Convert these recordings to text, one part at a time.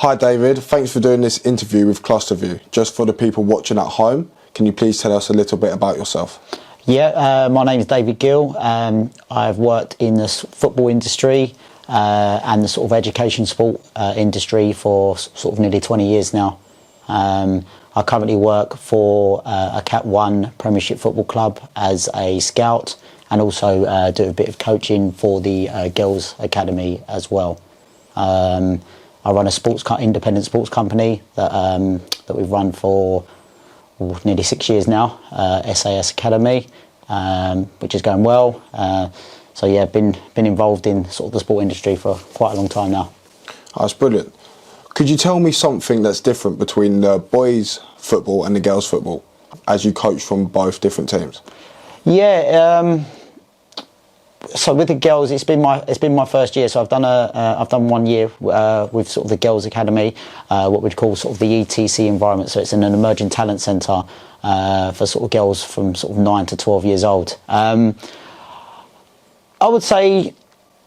Hi David, thanks for doing this interview with Clusterview. Just for the people watching at home, can you please tell us a little bit about yourself? Yeah, my name is David Gill. I've worked in the football industry and the sort of education sport industry for sort of nearly 20 years now. I currently work for a Cat 1 Premiership football club as a scout, and also do a bit of coaching for the Girls Academy as well. I run a independent sports company that we've run for nearly 6 years now, SAS Academy, which is going well. So yeah, been involved in sort of the sport industry for quite a long time now. That's brilliant. Could you tell me something that's different between the boys' football and the girls' football, as you coach from both different teams? Yeah. So with the girls, it's been my first year. So I've done 1 year with sort of the Girls Academy, what we'd call sort of the ETC environment. So it's an emerging talent centre for sort of girls from sort of 9 to 12 years old. I would say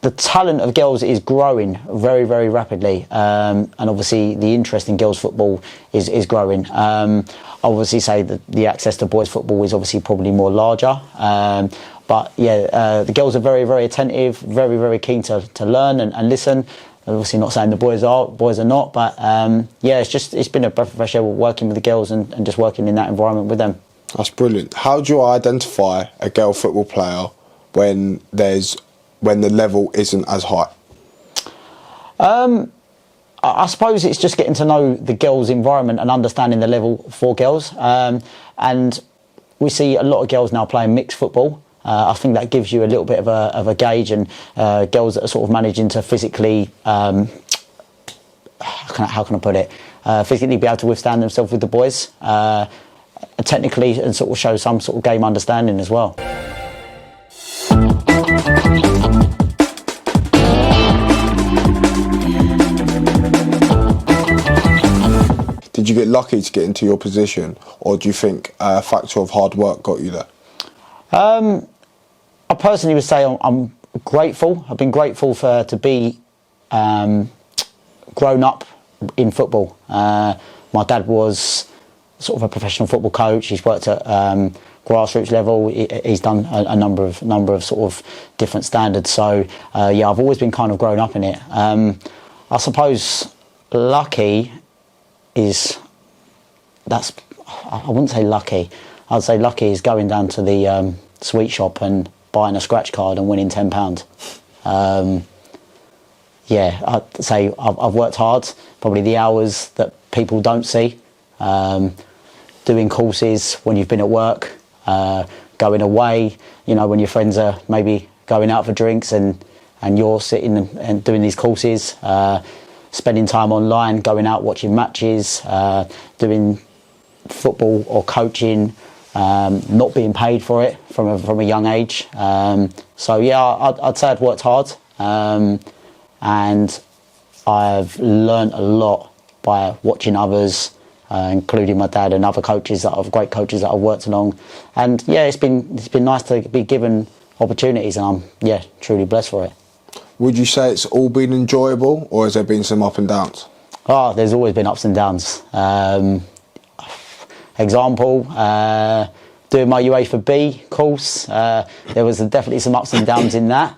the talent of girls is growing very, very rapidly, and obviously the interest in girls football is growing. I obviously say that the access to boys football is obviously probably more larger. But yeah, the girls are very, very attentive, very, very keen to learn and listen. Obviously not saying the boys are not, but yeah, it's been a breath of fresh air working with the girls and just working in that environment with them. That's brilliant. How do you identify a girl football player when the level isn't as high? I suppose it's just getting to know the girls' environment and understanding the level for girls. And we see a lot of girls now playing mixed football. I think that gives you a little bit of a gauge, and girls that are sort of managing to physically, how can I put it, physically be able to withstand themselves with the boys, technically, and sort of show some sort of game understanding as well. Did you get lucky to get into your position, or do you think a factor of hard work got you there? I personally would say I'm grateful. I've been grateful to be grown up in football. My dad was sort of a professional football coach. He's worked at grassroots level. He's done a number of sort of different standards. So yeah, I've always been kind of grown up in it. I suppose lucky I wouldn't say lucky. I'd say lucky is going down to the sweet shop and buying a scratch card and winning £10. Yeah, I'd say I've worked hard, probably the hours that people don't see, doing courses when you've been at work, going away, you know, when your friends are maybe going out for drinks and you're sitting and doing these courses, spending time online, going out watching matches, doing football or coaching, not being paid for it from a young age. So yeah, I'd say I've worked hard, and I've learned a lot by watching others, including my dad and other great coaches that I've worked along. And yeah, it's been nice to be given opportunities, and I'm truly blessed for it. Would you say it's all been enjoyable, or has there been some up and downs? Oh, there's always been ups and downs. Example, doing my UEFA B course, there was definitely some ups and downs in that.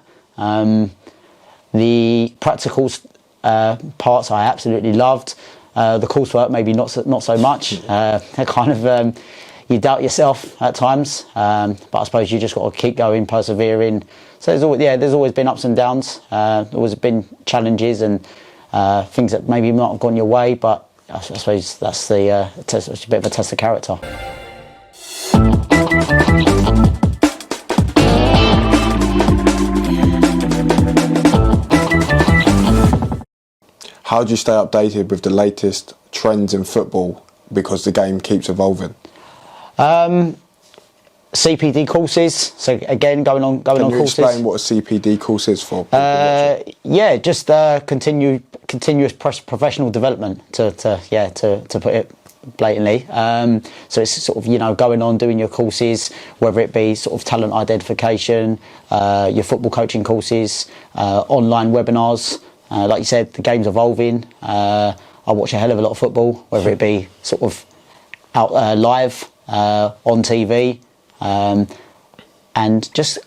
The practical parts I absolutely loved. The coursework maybe not so much. Kind of you doubt yourself at times, but I suppose you just got to keep going, persevering. So there's always been ups and downs. Always been challenges and things that maybe not have gone your way, but I suppose that's it's a bit of a test of character. How do you stay updated with the latest trends in football, because the game keeps evolving? CPD courses. So again, going on courses. Can you explain what a CPD course is for people watching? Yeah, just continuous professional development. To put it blatantly. So it's sort of, you know, going on doing your courses, whether it be sort of talent identification, your football coaching courses, online webinars. Like you said, the game's evolving. I watch a hell of a lot of football, whether it be sort of out live on TV, and just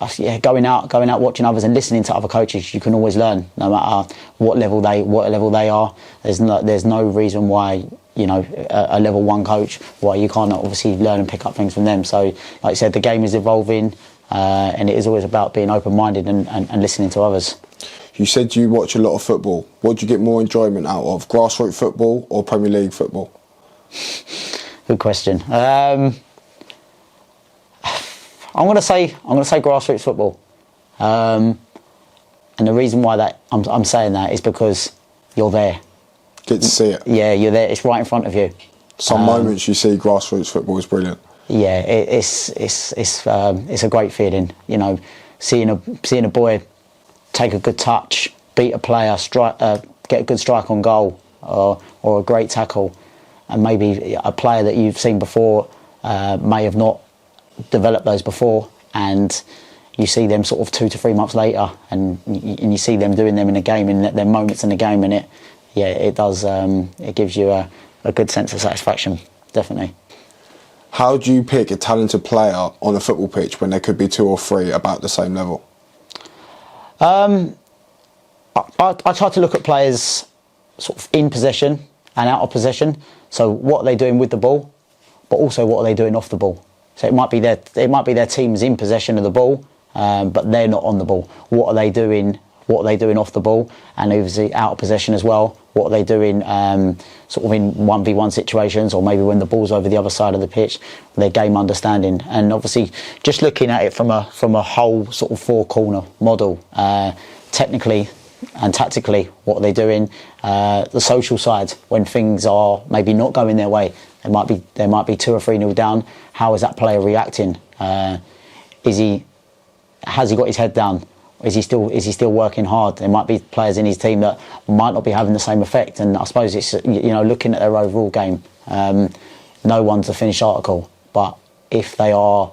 going out watching others and listening to other coaches. You can always learn, no matter what level they are. There's no reason why, you know, a level 1 coach, why you can't obviously learn and pick up things from them. So, like I said, the game is evolving, and it is always about being open-minded and listening to others. You said you watch a lot of football. What do you get more enjoyment out of, grassroots football or Premier League football? Good question. I'm going to say grassroots football, and the reason why that I'm saying that is because you're there. Get to see it. Yeah, you're there. It's right in front of you. Some moments you see grassroots football is brilliant. Yeah, it's a great feeling. You know, seeing a boy take a good touch, beat a player, get a good strike on goal, or a great tackle, and maybe a player that you've seen before may have not developed those before, and you see them sort of 2 to 3 months later, and you see them doing them in a game, in their moments in the game, and it does. It gives you a good sense of satisfaction, definitely. How do you pick a talented player on a football pitch when there could be 2 or 3 about the same level? I try to look at players sort of in possession and out of possession. So what are they doing with the ball, but also what are they doing off the ball? So it might be their team's in possession of the ball, but they're not on the ball. What are they doing? What are they doing off the ball? And obviously out of possession as well. What are they doing sort of in 1v1 situations, or maybe when the ball's over the other side of the pitch? Their game understanding, and obviously just looking at it from a whole sort of 4-corner model, technically and tactically, what are they doing? The social side, when things are maybe not going their way, there might be 2 or 3-0 down. How is that player reacting? Has he got his head down? Is he still working hard? There might be players in his team that might not be having the same effect, and I suppose it's, you know, looking at their overall game. No one's a finished article, but if they are,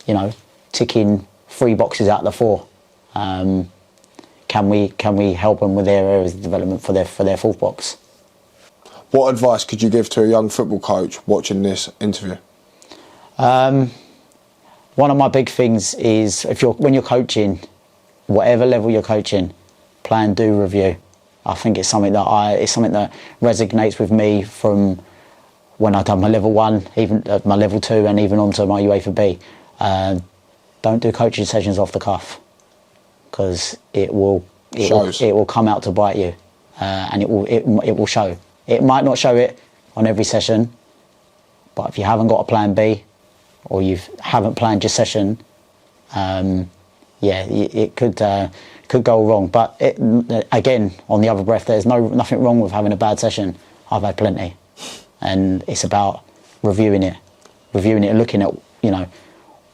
you know, ticking 3 boxes out of the 4, can we help them with their areas of development for their 4th box? What advice could you give to a young football coach watching this interview? One of my big things is when you're coaching, whatever level you're coaching, plan, do, review. I think it's something that resonates with me from when I done my level 1, even my level 2, and even onto my UEFA B. Don't do coaching sessions off the cuff, because it will come out to bite you, and it will show. It might not show it on every session, but if you haven't got a plan B, or you haven't planned your session, it could go wrong. But again, on the other breath, there's nothing wrong with having a bad session. I've had plenty, and it's about reviewing it, and looking at, you know,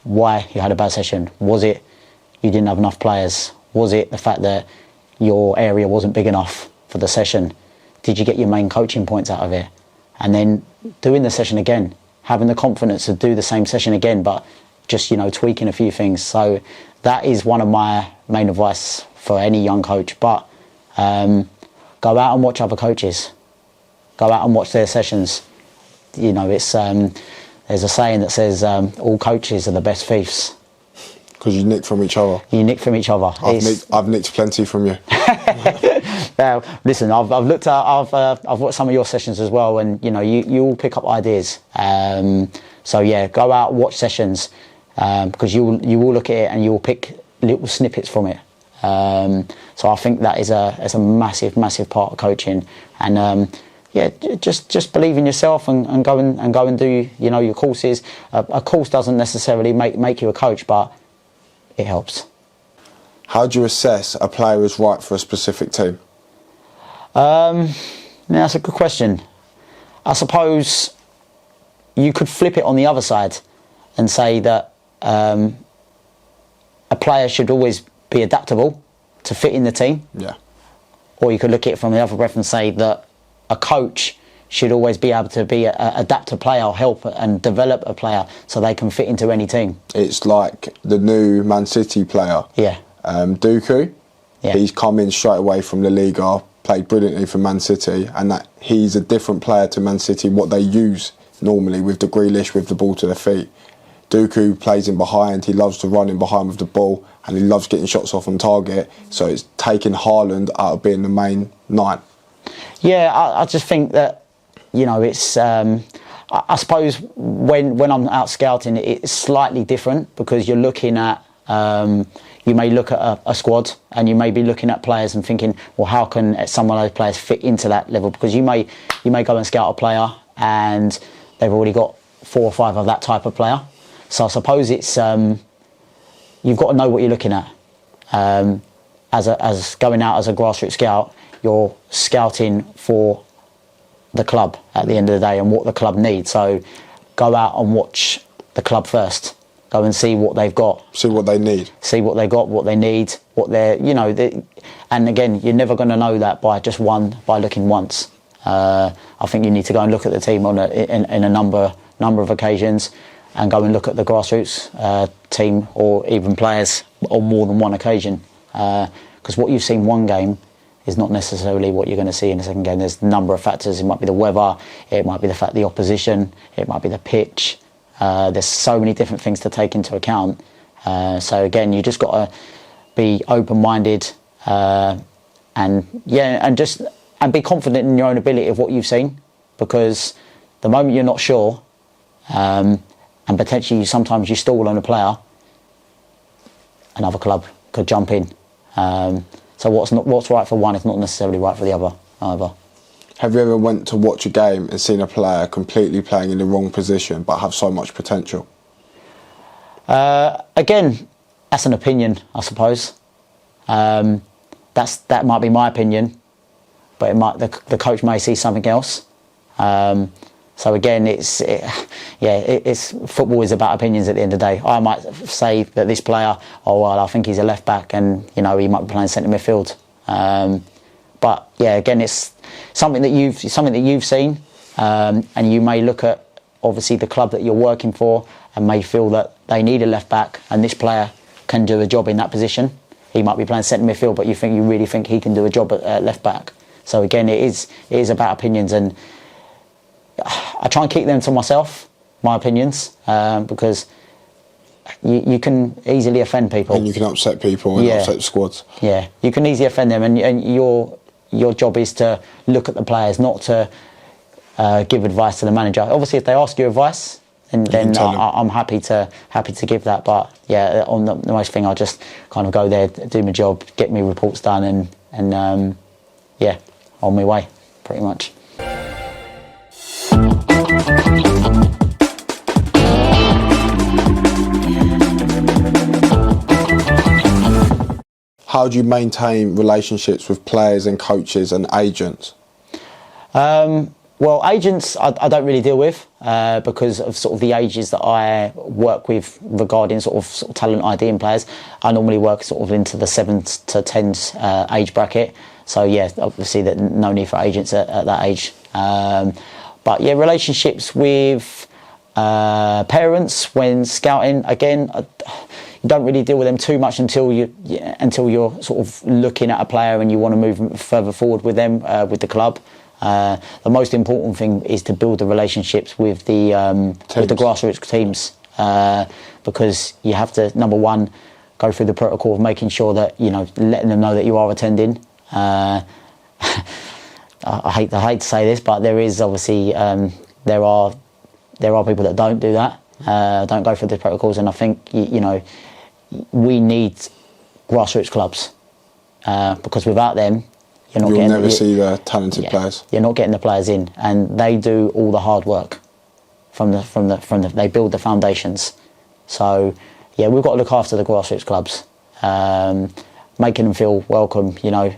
why you had a bad session. Was it you didn't have enough players? Was it the fact that your area wasn't big enough for the session? Did you get your main coaching points out of it? And then doing the session again, having the confidence to do the same session again, but just, you know, tweaking a few things. So that is one of my main advice for any young coach. But go out and watch other coaches. Go out and watch their sessions. You know, it's there's a saying that says all coaches are the best thieves. Because you nick from each other. You nick from each other. I've nicked plenty from you. Now, listen, I've watched some of your sessions as well, and you know, you all pick up ideas. So yeah, go out, watch sessions, because you will look at it and you will pick little snippets from it. So I think that is a massive part of coaching, and just believe in yourself and go and do, you know, your courses. A course doesn't necessarily make you a coach, but it helps. How do you assess a player is right for a specific team? That's a good question. I suppose you could flip it on the other side and say that a player should always be adaptable to fit in the team. Yeah. Or you could look at it from the other breath and say that a coach should always be able to adapt a player, help and develop a player so they can fit into any team. It's like the new Man City player. Yeah. Dooku. Yeah. He's come in straight away from La Liga, played brilliantly for Man City, and that he's a different player to Man City, what they use normally with the Grealish, with the ball to their feet. Dooku plays in behind, he loves to run in behind with the ball, and he loves getting shots off on target, so it's taking Haaland out of being the main 9. Yeah, I just think that, you know, it's... I suppose when I'm out scouting, it's slightly different because you're looking at... you may look at a squad and you may be looking at players and thinking, well, how can some of those players fit into that level? Because you may go and scout a player and they've already got 4 or 5 of that type of player. So I suppose it's you've got to know what you're looking at. As going out as a grassroots scout, you're scouting for the club at the end of the day and what the club needs. So go out and watch the club first. Go and see what they've got. See what they need. See what they got, what they need, what they're, you know. And again, you're never going to know that by looking once. I think you need to go and look at the team in a number of occasions, and go and look at the grassroots team or even players on more than one occasion. Because what you've seen one game is not necessarily what you're going to see in the second game. There's a number of factors. It might be the weather, it might be the fact the opposition, it might be the pitch. There's so many different things to take into account. So again, you just got to be open-minded and be confident in your own ability of what you've seen, because the moment you're not sure, and potentially sometimes you stall on a player, another club could jump in. So what's right for one is not necessarily right for the other either. Have you ever went to watch a game and seen a player completely playing in the wrong position but have so much potential? Again, that's an opinion, I suppose. That might be my opinion, but the coach may see something else. So again, it's football is about opinions at the end of the day. I might say that this player, I think he's a left back, and you know he might be playing centre midfield. But yeah, again, it's something that you've seen, and you may look at obviously the club that you're working for and may feel that they need a left back, and this player can do a job in that position. He might be playing centre midfield, but you really think he can do a job at left back. So again, it is about opinions, and I try and keep them to myself, my opinions, because you can easily offend people. And you can upset people and upset squads. Yeah, you can easily offend them, and your job is to look at the players, not to give advice to the manager. Obviously, if they ask you advice, then I'm happy to give that. But yeah, on the most thing, I just kind of go there, do my job, get me reports done, and on my way, pretty much. How do you maintain relationships with players and coaches and agents? Well, agents I don't really deal with because of sort of the ages that I work with regarding sort of talent ID in players. I normally work sort of into the 7s to 10s age bracket. So yeah, obviously no need for agents at that age. But yeah, relationships with parents when scouting, again, you don't really deal with them too much until you're sort of looking at a player and you want to move further forward with them, with the club. The most important thing is to build the relationships with the grassroots teams, because you have to, number one, go through the protocol of making sure that, you know, letting them know that you are attending. I hate to say this, but there is obviously there are people that don't do that, don't go through the protocols, and I think you know we need grassroots clubs because without them, you'll never see the talented players. You're not getting the players in, and they do all the hard work from the they build the foundations. So yeah, we've got to look after the grassroots clubs, making them feel welcome, you know,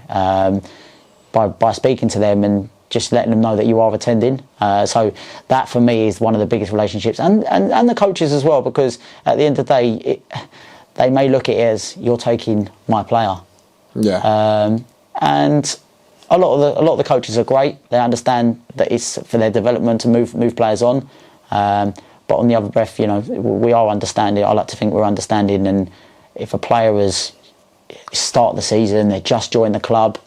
by speaking to them and just letting them know that you are attending. So that for me is one of the biggest relationships, and the coaches as well, because at the end of the day, they may look at it as you're taking my player. Yeah. And a lot of the coaches are great. They understand that it's for their development to move players on. But on the other breath, you know, we are understanding. I like to think we're understanding. And if a player has start the season, they just joined the club,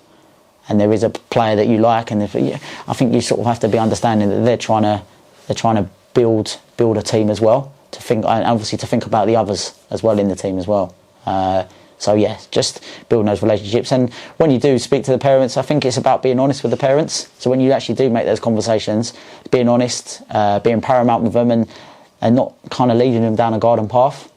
and there is a player that you like, and I think you sort of have to be understanding that they're trying to build a team as well, to think, and obviously to think about the others as well in the team as well. So yeah, just building those relationships. And when you do speak to the parents, I think it's about being honest with the parents. So when you actually do make those conversations, being honest, being paramount with them, and not kind of leading them down a garden path.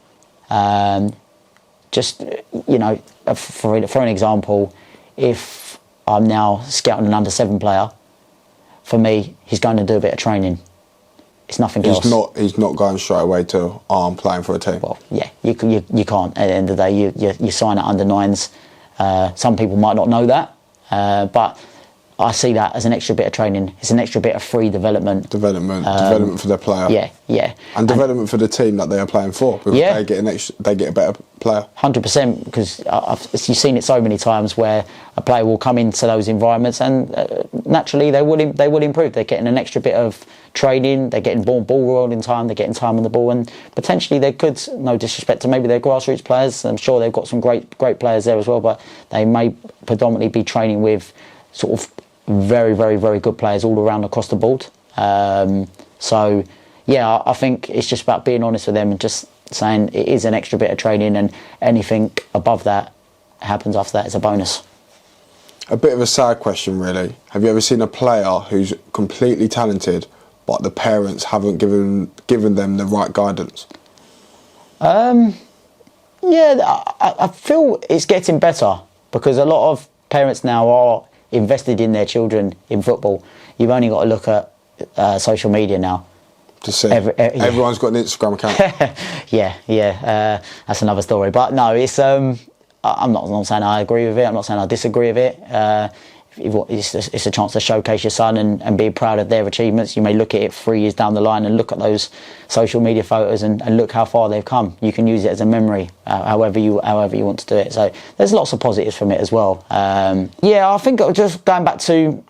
Just, you know, for an example, if I'm now scouting an under-7 player, for me, he's going to do a bit of training. It's nothing else. He's not going straight away to, I'm playing for a team. Well, yeah, you can't. At the end of the day, you sign at under-9s. Some people might not know that, but I see that as an extra bit of training. It's an extra bit of free development. Development for their player. Yeah. And development for the team that they are playing for. Because they get a better player. 100%, because you've seen it so many times where a player will come into those environments and naturally they will improve. They're getting an extra bit of training. They're getting ball rolling time. They're getting time on the ball, and potentially they could, no disrespect to maybe their grassroots players. I'm sure they've got some great players there as well, but they may predominantly be training with sort of very, very, very good players all around across the board. So yeah, I think it's just about being honest with them and just saying it is an extra bit of training, and anything above that happens after that is a bonus. A bit of a sad question, really. Have you ever seen a player who's completely talented but the parents haven't given them the right guidance? Yeah, I feel it's getting better, because a lot of parents now are invested in their children in football. You've only got to look at social media now. To see. Everyone's got an Instagram account. yeah. That's another story. But no, it's I'm not saying I agree with it. I'm not saying I disagree with it. It's a chance to showcase your son and be proud of their achievements. You may look at it 3 years down the line and look at those social media photos and look how far they've come. You can use it as a memory, however you want to do it. So there's lots of positives from it as well. I think just going back to,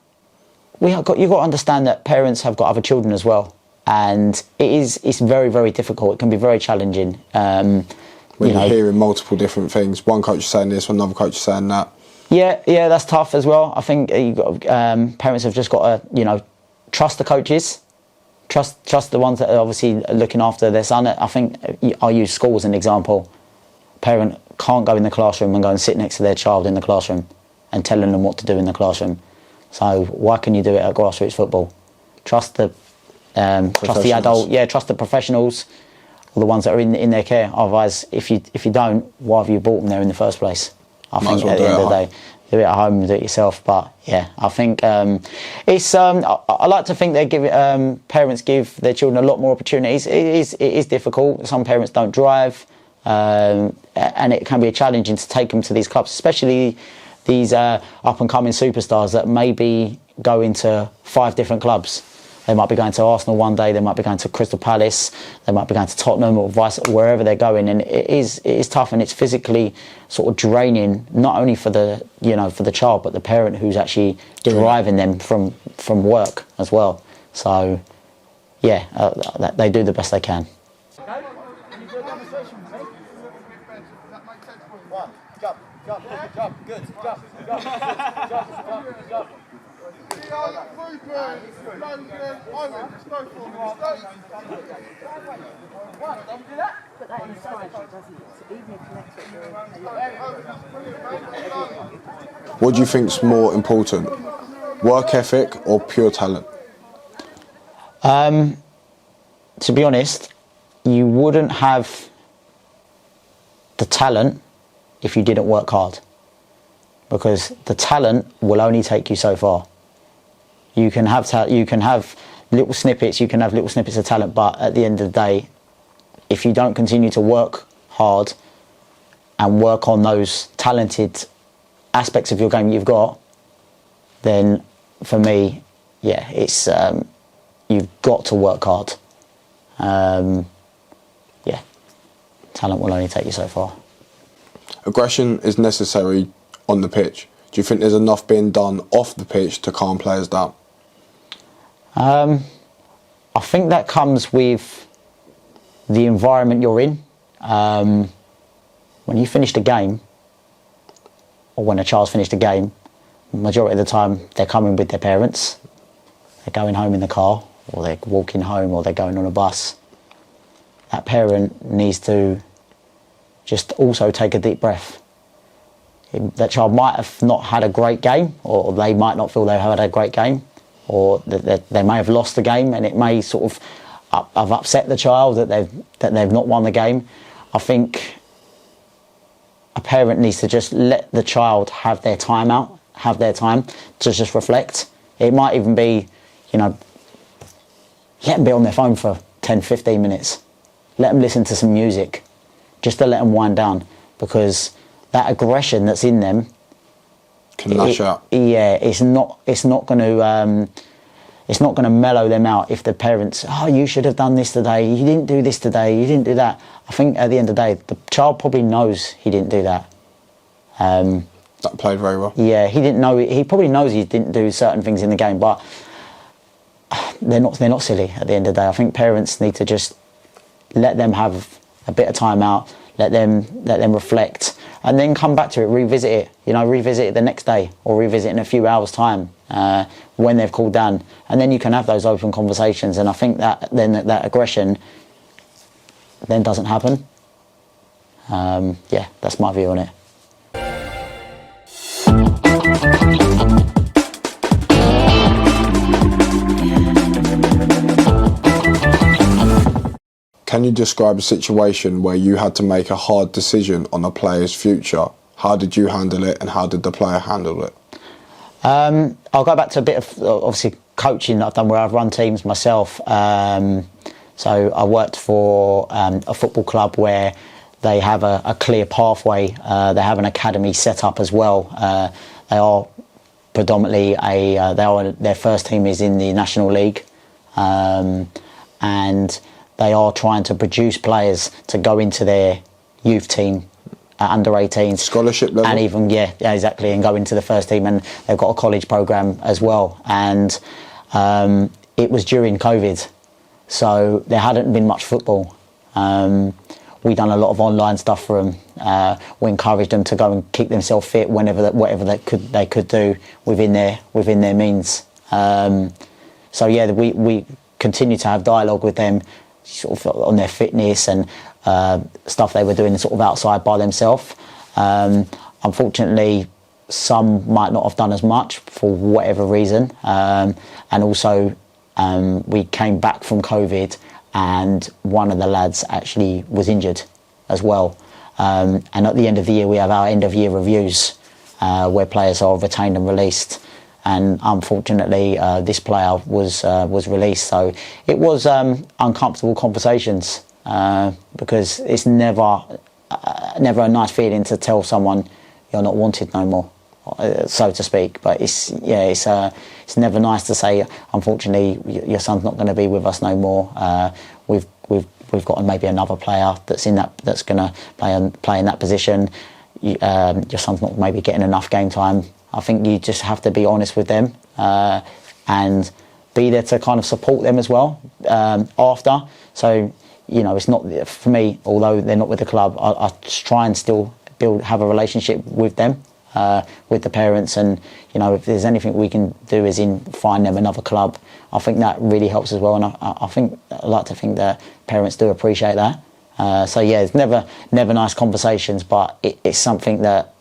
you've got to understand that parents have got other children as well, and it's very, very difficult. It can be very challenging. When you're hearing multiple different things, one coach is saying this, another coach is saying that. Yeah, that's tough as well. I think parents have just got to, trust the coaches, trust the ones that are obviously looking after their son. I think I'll use school as an example. Parent can't go in the classroom and go and sit next to their child in the classroom and telling them what to do in the classroom. So why can you do it at grassroots football? Trust the adult, trust the professionals, or the ones that are in their care. Otherwise, if you don't, why have you brought them there in the first place? I think at the end of the day, do it at home, do it yourself. But yeah, I think it's. I like to think parents give their children a lot more opportunities. It is difficult. Some parents don't drive, and it can be challenging to take them to these clubs, especially these up and coming superstars that maybe go into 5 different clubs. They might be going to Arsenal one day, they might be going to Crystal Palace, they might be going to Tottenham or wherever they're going, and it is tough, and it's physically sort of draining, not only for the for the child, but the parent who's actually driving them from work as well. So yeah, they do the best they can. What do you think's more important, work ethic or pure talent? To be honest, you wouldn't have the talent if you didn't work hard, because the talent will only take you so far. You can have little snippets, of talent, but at the end of the day, if you don't continue to work hard and work on those talented aspects of your game you've got, then for me, it's you've got to work hard. Talent will only take you so far. Aggression is necessary on the pitch. Do you think there's enough being done off the pitch to calm players down? I think that comes with the environment you're in. When you finished a game, or when a child's finished a game, majority of the time they're coming with their parents. They're going home in the car, or they're walking home, or they're going on a bus. That parent needs to just also take a deep breath. That child might have not had a great game, or they might not feel they've had a great game, or that they may have lost the game, and it may sort of have upset the child that they've not won the game. I think a parent needs to just let the child have their time out, have their time to just reflect. It might even be, let them be on their phone for 10, 15 minutes. Let them listen to some music, just to let them wind down, because that aggression that's in them can lash out. Yeah, it's not going to mellow them out if the parents, you should have done this today, you didn't do this today, you didn't do that. I think at the end of the day, the child probably knows he didn't do that. That played very well. Yeah, he probably knows he didn't do certain things in the game, but they're not silly at the end of the day. I think parents need to just let them have a bit of time out, let them reflect, and then come back to it, revisit it the next day, or revisit it in a few hours' time when they've cooled down, and then you can have those open conversations. And I think that then that aggression then doesn't happen. That's my view on it. Can you describe a situation where you had to make a hard decision on a player's future? How did you handle it, and how did the player handle it? I'll go back to a bit of, obviously, coaching that I've done, where I've run teams myself. So I worked for a football club where they have a clear pathway. They have an academy set up as well. They are predominantly their first team is in the National League, and they are trying to produce players to go into their youth team at under 18s. Scholarship level? And even, exactly, and go into the first team. And they've got a college programme as well. And it was during COVID, so there hadn't been much football. We done a lot of online stuff for them. We encouraged them to go and keep themselves fit whatever they could do within their means. We continue to have dialogue with them, sort of on their fitness and stuff they were doing sort of outside by themselves. Unfortunately, some might not have done as much for whatever reason, and also we came back from COVID, and one of the lads actually was injured as well. And at the end of the year, we have our end of year reviews where players are retained and released. And unfortunately, this player was released. So it was uncomfortable conversations, because it's never a nice feeling to tell someone you're not wanted no more, so to speak. But it's never nice to say, unfortunately, your son's not going to be with us no more. We've got maybe another player that's going to play in that position. Your son's not maybe getting enough game time. I think you just have to be honest with them and be there to kind of support them as well after. So, it's not, for me, although they're not with the club, I try and still have a relationship with them, with the parents. And, if there's anything we can do is find them another club, I think that really helps as well. And I like to think that parents do appreciate that. It's never nice conversations, but it's something that,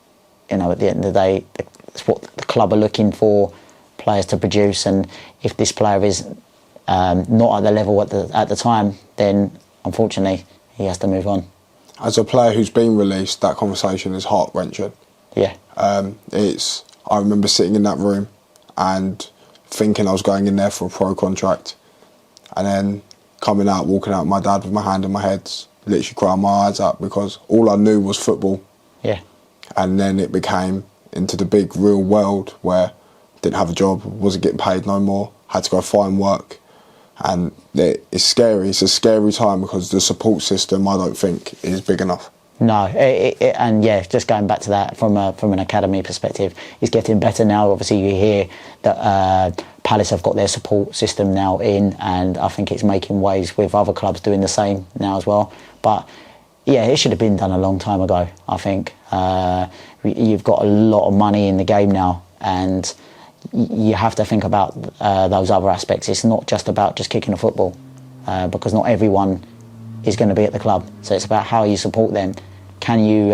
at the end of the day, it's what the club are looking for players to produce. And if this player is not at the level at the time, then unfortunately he has to move on. As a player who's been released, that conversation is heart-wrenching. Yeah. I remember sitting in that room and thinking I was going in there for a pro contract, and then coming out, walking out with my dad with my hand in my head, literally crying my eyes out, because all I knew was football. Yeah. And then it became into the big real world where I didn't have a job, wasn't getting paid no more, had to go find work. And it's scary. It's a scary time, because the support system, I don't think, is big enough. No, just going back to that from an academy perspective, it's getting better now. Obviously, you hear that Palace have got their support system now in, and I think it's making waves with other clubs doing the same now as well. But yeah, it should have been done a long time ago, I think. You've got a lot of money in the game now, and you have to think about those other aspects. It's not just about just kicking a football, because not everyone is going to be at the club. So it's about how you support them. Can you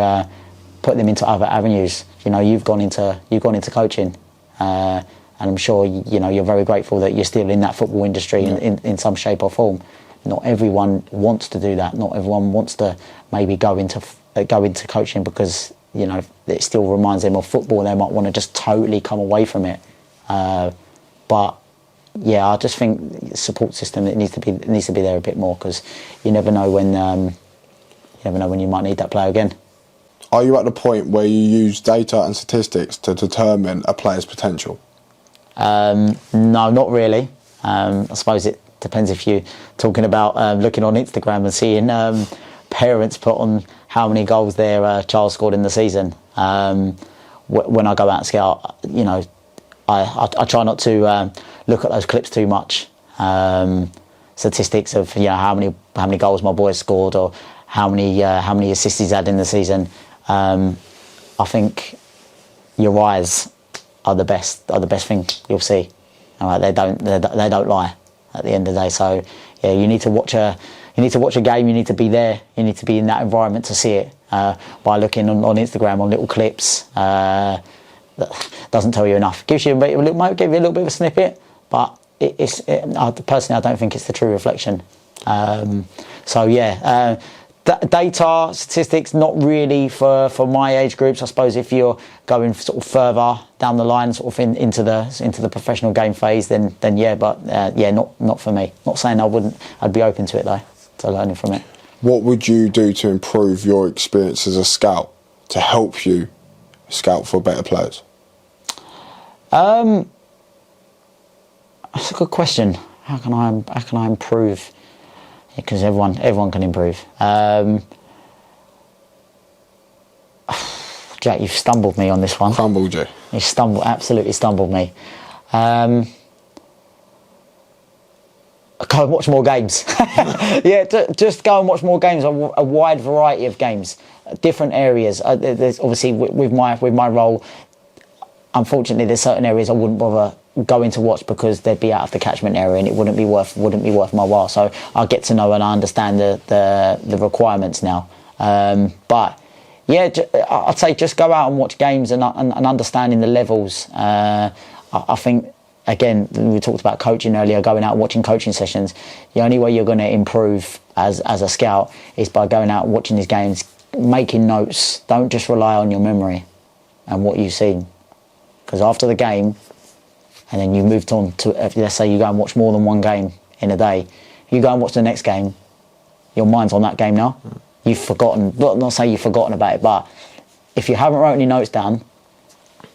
put them into other avenues? You know, you've gone into coaching, and I'm sure you're very grateful that you're still in that football industry in some shape or form. Not everyone wants to do that. Not everyone wants to maybe go into coaching because it still reminds them of football. They might want to just totally come away from it. But yeah, I just think support system it needs to be there a bit more, because you never know when you might need that player again. Are you at the point where you use data and statistics to determine a player's potential? No, not really. I suppose it depends if you're talking about looking on Instagram and seeing parents put on how many goals their child scored in the season. When I go out and scout, I try not to look at those clips too much. Statistics of how many goals my boy scored, or how many assists he's had in the season. I think your eyes are the best thing you'll see. They don't lie at the end of the day. So yeah, you need to watch a game. You need to be there. You need to be in that environment to see it. By looking on Instagram on little clips, that doesn't tell you enough. Might give you a little bit of a snippet, but personally, I don't think it's the true reflection. So yeah, data, statistics, not really for my age groups. I suppose if you're going sort of further down the line, sort of into the professional game phase, then yeah, but yeah, not for me. Not saying I wouldn't. I'd be open to it though, to learning from it. What would you do to improve your experience as a scout to help you scout for better players? That's a good question. How can I improve? Because everyone can improve. Jack, you've stumbled me on this one. Crumbled you. You absolutely stumbled me. Go and watch more games. Yeah, just go and watch more games. A wide variety of games, different areas. There's obviously with my role. Unfortunately, there's certain areas I wouldn't bother going to watch because they'd be out of the catchment area and it wouldn't be worth my while. So I get to know and I understand the requirements now. But yeah, I'd say just go out and watch games and understanding the levels. I think, again, we talked about coaching earlier, going out and watching coaching sessions. The only way you're going to improve as a scout is by going out and watching these games, making notes. Don't just rely on your memory and what you've seen. Because after the game, and then you moved on to, let's say you go and watch more than one game in a day, you go and watch the next game, your mind's on that game now. You've forgotten, not saying you've forgotten about it, but if you haven't wrote any notes down,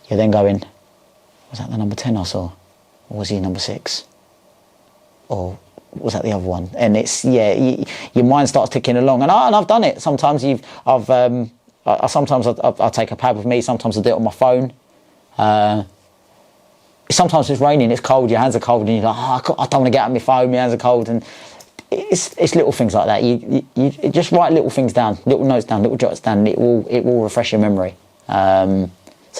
you're then going, was that the number 10 I saw? Or was he number 6? Or was that the other one? And it's, yeah, your mind starts ticking along. And I've done it. Sometimes I take a pad with me, sometimes I do it on my phone. Sometimes it's raining, it's cold, your hands are cold, and you're like, I don't want to get out my phone, my hands are cold, and it's little things like that. You just write little things down, little notes down, little jots down, and it will refresh your memory. So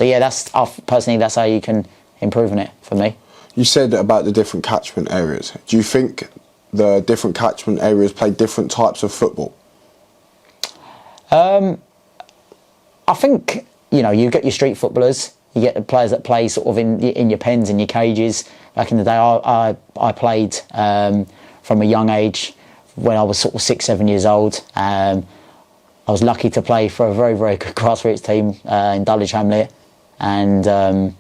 yeah, that's how you can improve on it for me. You said about the different catchment areas. Do you think the different catchment areas play different types of football? I think you get your street footballers. You get the players that play sort of in your pens, in your cages. Back in the day, I played from a young age. When I was sort of 6-7 years old, I was lucky to play for a very, very good grassroots team in Dulwich Hamlet, and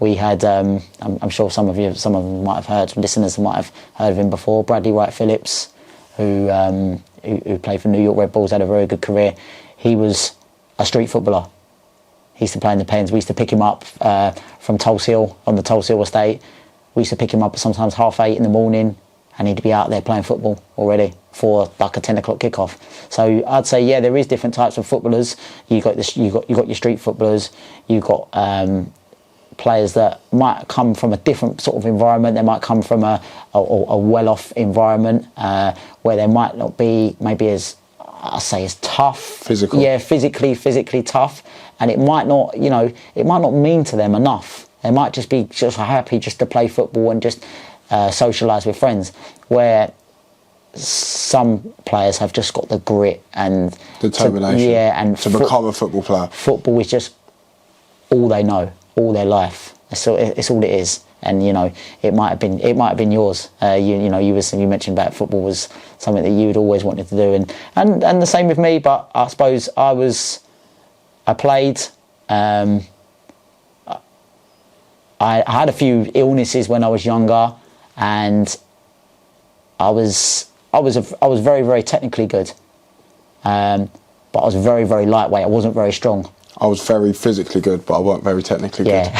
we had. I'm sure some of them might have heard. Listeners might have heard of him before. Bradley Wright Phillips, who played for New York Red Bulls, had a very good career. He was a street footballer. He used to play in the pens. We used to pick him up from Tulse Hill, on the Tulse Hill estate. We used to pick him up at sometimes 8:30 in the morning, and he'd be out there playing football already for like a 10 o'clock kickoff. So I'd say, yeah, there is different types of footballers. You got your street footballers. You got players that might come from a different sort of environment. They might come from a well-off environment where they might not be maybe as tough. Physical. Yeah, physically tough. And it might not mean to them enough. They might just be just happy just to play football and just socialise with friends. Where some players have just got the grit and determination to become a football player. Football is just all they know, all their life. It's all it is. And you know, it might have been yours. You mentioned about football was something that you'd always wanted to do, and the same with me. But I suppose I played. I had a few illnesses when I was younger, and I was very, very technically good, but I was very, very lightweight. I wasn't very strong. I was very physically good, but I weren't very technically good.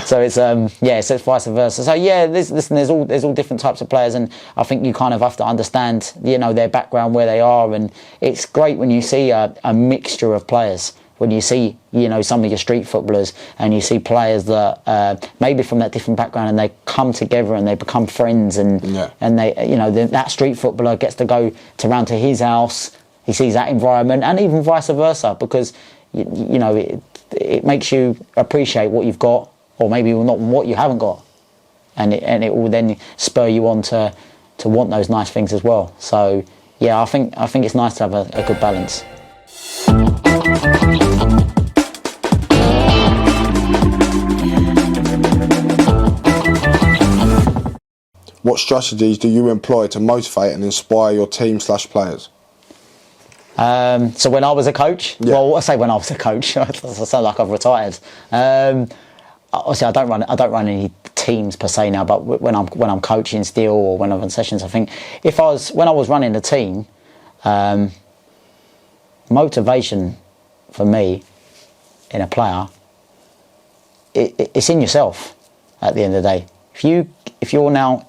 So it's so it's vice versa. So yeah, there's all different types of players, and I think you kind of have to understand, you know, their background, where they are, and it's great when you see a mixture of players. When you see, you know, some of your street footballers, and you see players that maybe from that different background, and they come together and they become friends, and they, you know, that street footballer gets to go round to his house. He sees that environment, and even vice versa, because you know, it makes you appreciate what you've got, or maybe not what you haven't got, and it will then spur you on to want those nice things as well. So yeah, I think it's nice to have a good balance. What strategies do you employ to motivate and inspire your team/players? So when I was a coach, well, I say when I was a coach, I sound like I've retired. Obviously, I don't run any teams per se now, but when I'm coaching still, or when I'm in sessions, I think when I was running a team, motivation for me in a player, it's in yourself. At the end of the day, if you're now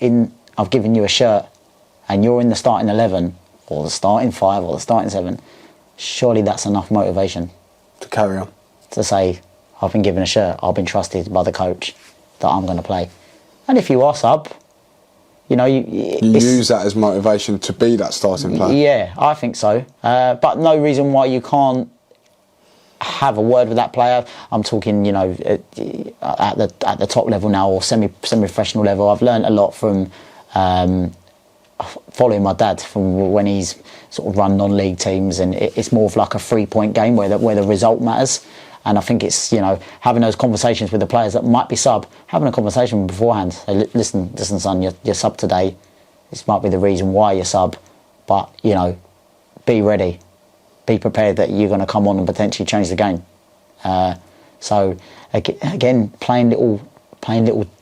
I've given you a shirt, and you're in the starting 11, or the starting 5, or the starting 7, surely that's enough motivation to carry on. To say, I've been given a shirt, I've been trusted by the coach that I'm going to play. And if you are sub, you know, you use that as motivation to be that starting player. Yeah, I think so. But no reason why you can't have a word with that player. I'm talking, you know, at the top level now, or semi-professional level. I've learned a lot from following my dad from when he's sort of run non-league teams, and it's more of like a 3-point game where the result matters. And I think it's, you know, having those conversations with the players that might be sub, having a conversation beforehand. Say, listen, son, you're sub today. This might be the reason why you're sub, but, you know, be ready. Be prepared that you're going to come on and potentially change the game. So, again, playing little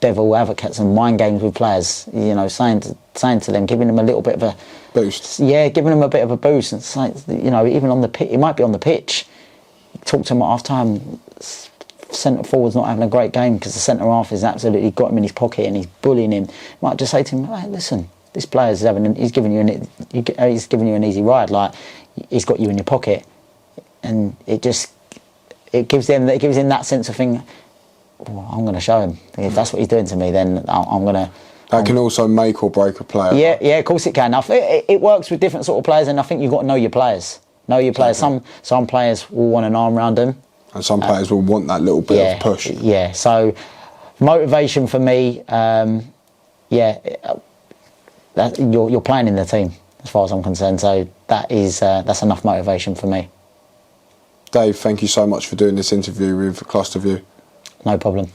devil advocates and mind games with players, you know, saying to them, giving them a little bit of a boost. Yeah, giving them a bit of a boost, and saying, you know, even on the pitch, it might be on the pitch. Talk to him at half time. Centre forward's not having a great game because the centre half has absolutely got him in his pocket and he's bullying him. Might just say to him, hey, listen, this player's he's giving you an easy ride. Like, he's got you in your pocket, and it gives him that sense of thing. Well, I'm going to show him. If that's what he's doing to me, then I'm going to. That can also make or break a player. Yeah, of course it can. It works with different sort of players, and I think you've got to know your players. Know your players. Some players will want an arm around them, and some players will want that little bit of push. Yeah. So motivation for me, you're playing in the team as far as I'm concerned. So that's enough motivation for me. Dave, thank you so much for doing this interview with Clusterview. No problem.